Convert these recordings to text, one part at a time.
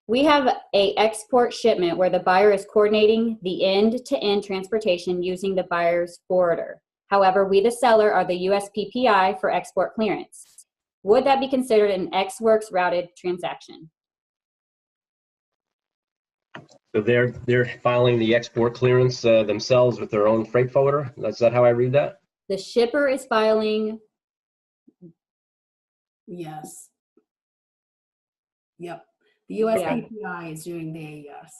We have a export shipment where the buyer is coordinating the end-to-end transportation using the buyer's forwarder. However, we, the seller, are the USPPI for export clearance. Would that be considered an ex-works routed transaction? So they're filing the export clearance themselves with their own freight forwarder? Is that how I read that? The shipper is filing. Yes. Yep. The USPPI is doing the AES.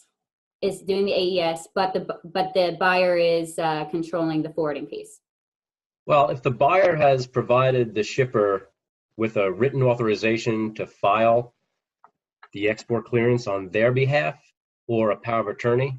Is doing the AES, but the buyer is controlling the forwarding piece. Well, if the buyer has provided the shipper with a written authorization to file the export clearance on their behalf or a power of attorney,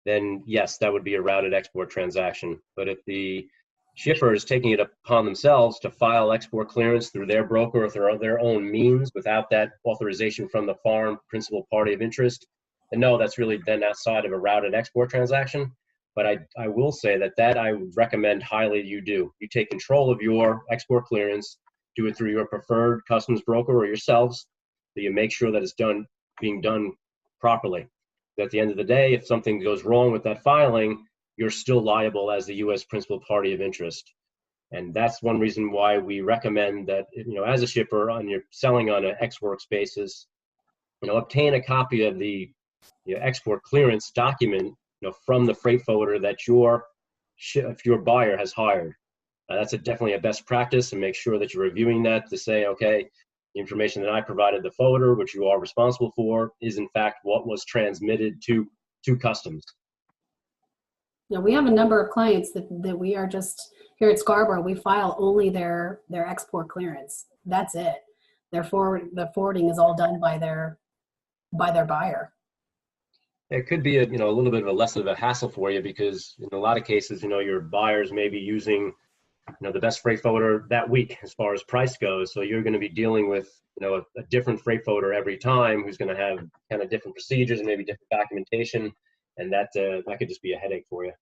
then yes, that would be a routed export transaction. But if the shipper is taking it upon themselves to file export clearance through their broker or through their own means without that authorization from the foreign principal party of interest, then no, that's really then outside of a routed export transaction. But I will say that I would recommend highly you do. You take control of your export clearance, do it through your preferred customs broker or yourselves, so you make sure that it's being done properly. At the end of the day, if something goes wrong with that filing, you're still liable as the U.S. principal party of interest. And that's one reason why we recommend that, as a shipper, you're selling on an ex-works basis, obtain a copy of the export clearance document, from the freight forwarder that your buyer has hired. That's definitely a best practice, and make sure that you're reviewing that to say, okay, the information that I provided the forwarder, which you are responsible for, is in fact what was transmitted to customs. Now, we have a number of clients that we are just here at Scarborough. We file only their export clearance. That's it. The forwarding is all done by their buyer. It could be a little bit of a less of a hassle for you, because in a lot of cases, your buyers may be using the best freight forwarder that week as far as price goes. So you're going to be dealing with a different freight forwarder every time, who's going to have kind of different procedures and maybe different documentation, and that could just be a headache for you.